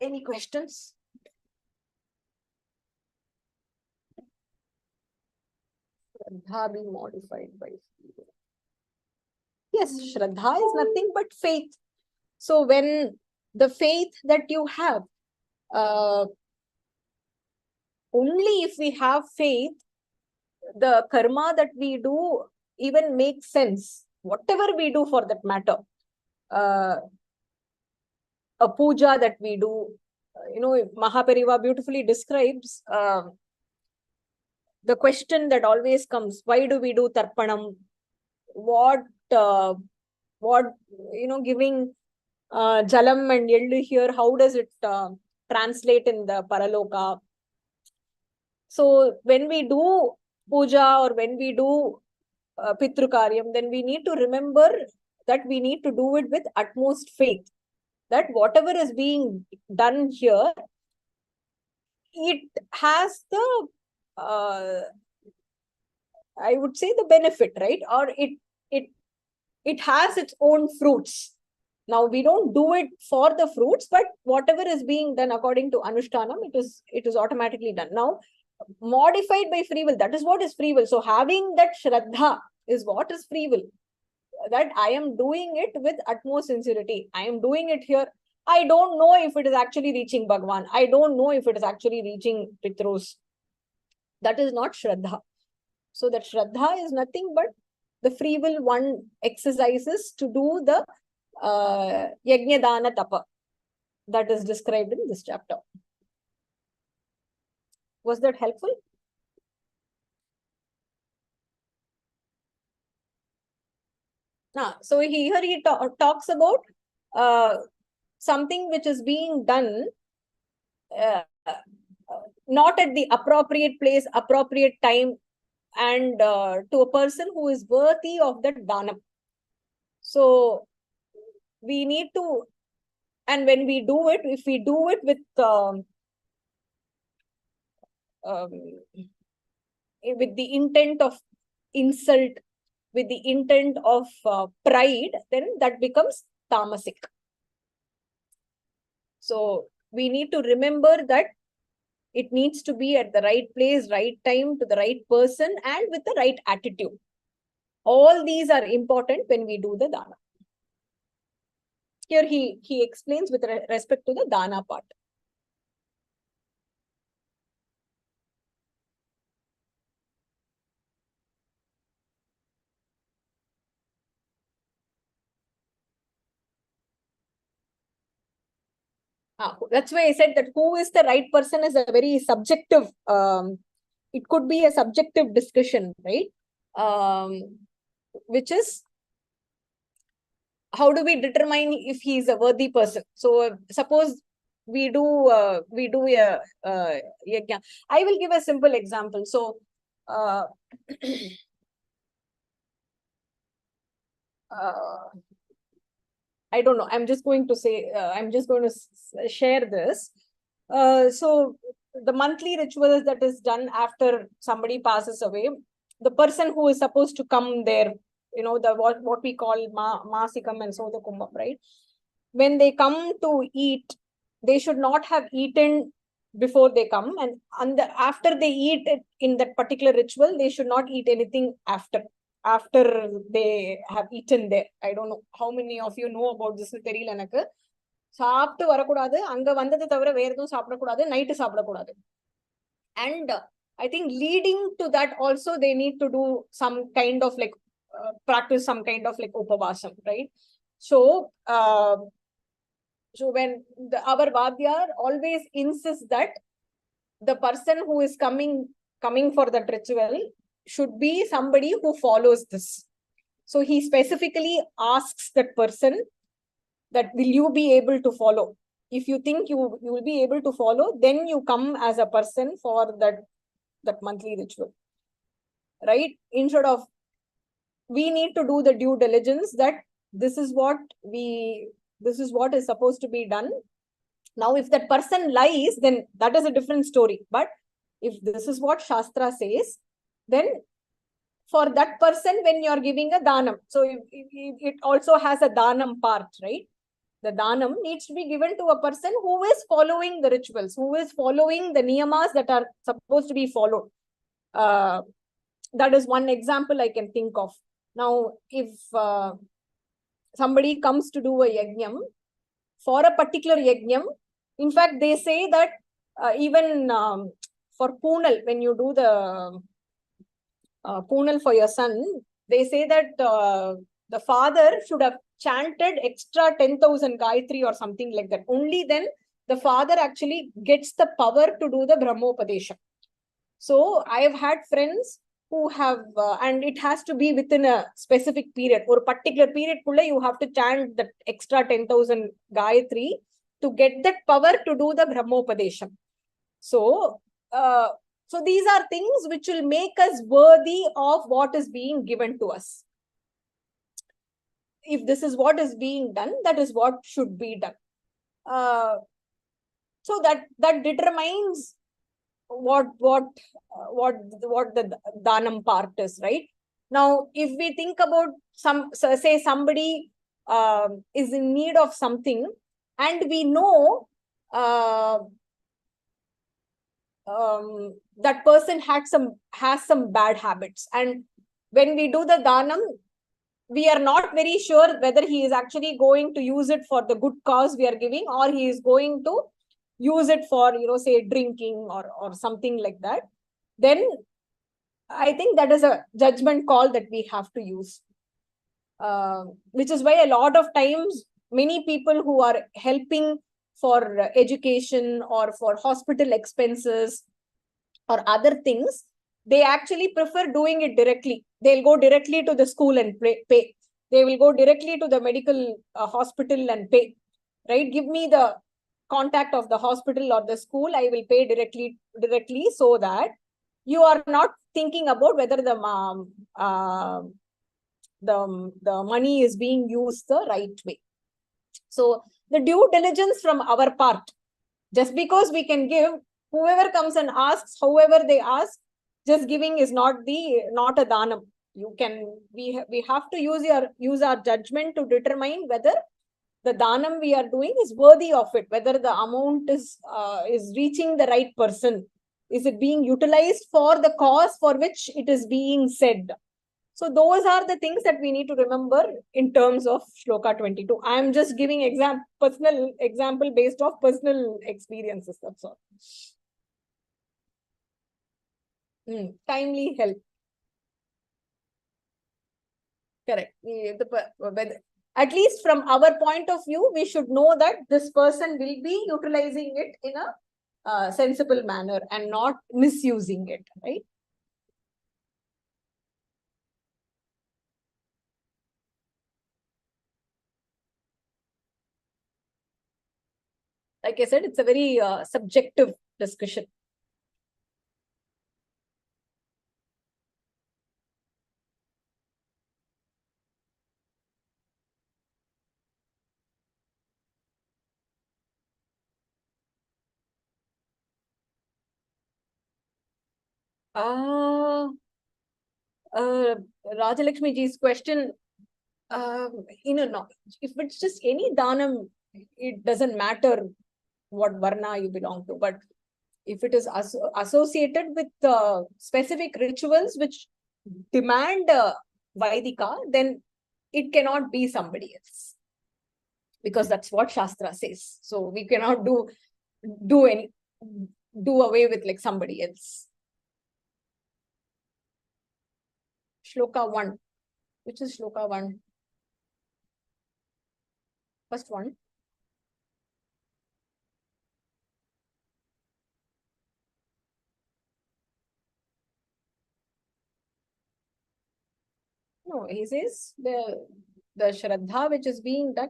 Any questions? Shraddha be modified by fear. Yes, Shraddha is nothing but faith. So when the faith that you have, only if we have faith, the karma that we do even makes sense. Whatever we do for that matter. A puja that we do, Mahapariva beautifully describes the question that always comes: why do we do tarpanam? What giving jalam and yeldu here, how does it translate in the paraloka? So when we do puja or when we do pitru karyam, then we need to remember that we need to do it with utmost faith, that whatever is being done here, it has the I would say the benefit, right? Or it has its own fruits. Now we don't do it for the fruits, but whatever is being done according to Anushtanam, it is automatically done. Now, modified by free will, that is what is free will. So having that Shraddha is what is free will. that I am doing it with utmost sincerity. I am doing it here. I don't know if it is actually reaching Bhagwan. I don't know if it is actually reaching Pitrus. That is not Shraddha. So that Shraddha is nothing but the free will one exercises to do the Yajna Dana Tapa that is described in this chapter. Was that helpful? So here he talks about something which is being done not at the appropriate place, appropriate time, and to a person who is worthy of that dhanam. So we need to, and when we do it, if we do it with the intent of insult, with the intent of pride, then that becomes tamasic. So we need to remember that it needs to be at the right place, right time, to the right person, and with the right attitude. All these are important when we do the dana. Here he explains with respect to the dana part. That's why I said that who is the right person is a very subjective, it could be a subjective discussion, right? Which is, how do we determine if he is a worthy person? So suppose we do a yajna. I will give a simple example. So I don't know. I'm just going to say, I'm just going to share this. So the monthly rituals that is done after somebody passes away, the person who is supposed to come there, you know, the what we call masikam and so the kumbham, right? When they come to eat, they should not have eaten before they come, and after they eat it in that particular ritual, they should not eat anything after they have eaten there. I don't know how many of you know about this. தெரியல எனக்கு. சாப்பிட்டு வரக்கூடாது, அங்க வந்தது தவிர வேற எதுவும் சாப்பிடக்கூடாது, நைட்டு சாப்பிடக்கூடாது. And I think leading to that also they need to do some kind of like practice some kind of like upavasam, right? So when our Vadyar always insists that the person who is coming for that ritual should be somebody who follows this. So he specifically asks that person that will you be able to follow? If you think you will be able to follow, then you come as a person for that monthly ritual, right? Instead of, we need to do the due diligence that this is what is supposed to be done. Now if that person lies, then that is a different story. But if this is what Shastra says, then for that person, when you're giving a danam, so it also has a danam part, right? The danam needs to be given to a person who is following the rituals, who is following the niyamas that are supposed to be followed. That is one example I can think of. Now, if somebody comes to do a yajnam, for a particular yajnam, in fact, they say that even for Poonal, when you do the Poonal for your son, they say that the father should have chanted extra 10,000 Gayatri or something like that. Only then the father actually gets the power to do the Brahmopadesha. So I have had friends who have, and it has to be within a specific period, or a particular period, you have to chant that extra 10,000 Gayatri to get that power to do the Brahmopadesha. So these are things which will make us worthy of what is being given to us. If this is what is being done, that is what should be done. So that determines what the danam part is, right? Now, if we think about say somebody is in need of something, and we know that person has some bad habits, and when we do the danam, we are not very sure whether he is actually going to use it for the good cause we are giving, or he is going to use it for, say drinking or something like that, then I think that is a judgment call that we have to use. Which is why a lot of times many people who are helping for education or for hospital expenses or other things, they actually prefer doing it directly. They'll go directly to the school and pay. They will go directly to the medical hospital and pay. Right? Give me the contact of the hospital or the school. I will pay directly, so that you are not thinking about whether the money is being used the right way. So the due diligence from our part, just because we can give, whoever comes and asks, however they ask, just giving is not a danam. We have to use our judgment to determine whether the danam we are doing is worthy of it, whether the amount is reaching the right person. Is it being utilized for the cause for which it is being said? So those are the things that we need to remember in terms of Shloka 22. I am just giving personal example based off personal experiences. That's all. Timely help. Correct. At least from our point of view, we should know that this person will be utilizing it in a sensible manner and not misusing it, right? Like I said, it's a very subjective discussion. Rajalakshmi ji's question, no, if it's just any danam, it doesn't matter what varna you belong to. But if it is associated with specific rituals which demand Vaidika, then it cannot be somebody else, because that's what Shastra says. So we cannot do away with like somebody else. Shloka 1. Which is Shloka 1? First one. No, he says the Shraddha which is being done,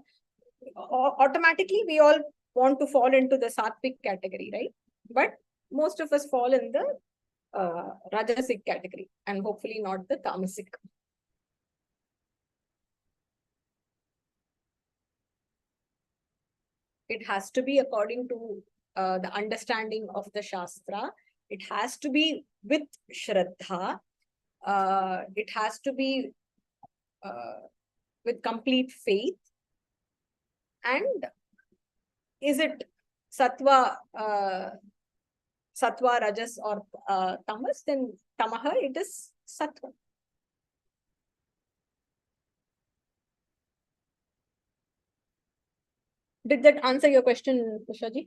automatically we all want to fall into the Sattvic category, right? But most of us fall in the Rajasic category, and hopefully not the Tamasic. It has to be according to the understanding of the Shastra. It has to be with Shraddha. It has to be with complete faith. And is it Sattva, Rajas or Tamas? Then Tamaha, it is Sattva. Did that answer your question, Ushaji?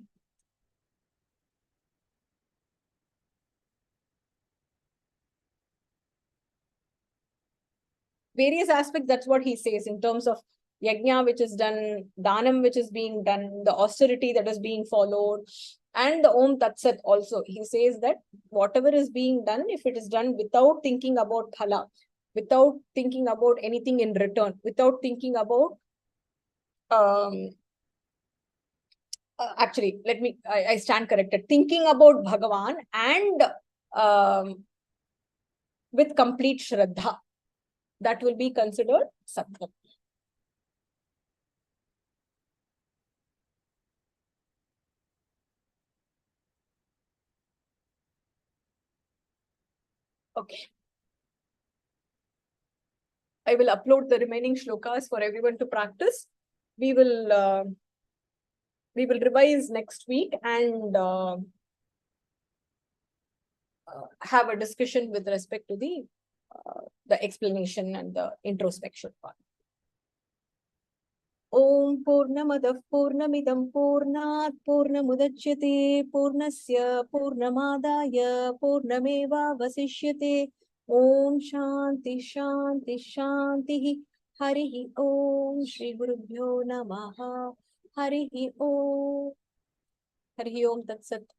Various aspects, that's what he says in terms of yajna which is done, danam which is being done, the austerity that is being followed, and the Om Tat Sat also. He says that whatever is being done, if it is done without thinking about phala, without thinking about anything in return, without thinking about actually, I stand corrected. Thinking about Bhagavan and with complete Shraddha, that will be considered Sattva. Okay. I will upload the remaining shlokas for everyone to practice. We will revise next week and have a discussion with respect to the explanation and the introspection part. Om Purnamadah Purnamidam Purnat Purnamudachyate Purnasya Purnamadaya Purnameva Vasishyate. Om Shanti Shanti Shanti. Harihi Om Shri Gurubhyo Namaha. Harihi Om. Harihi Om Tat Sat.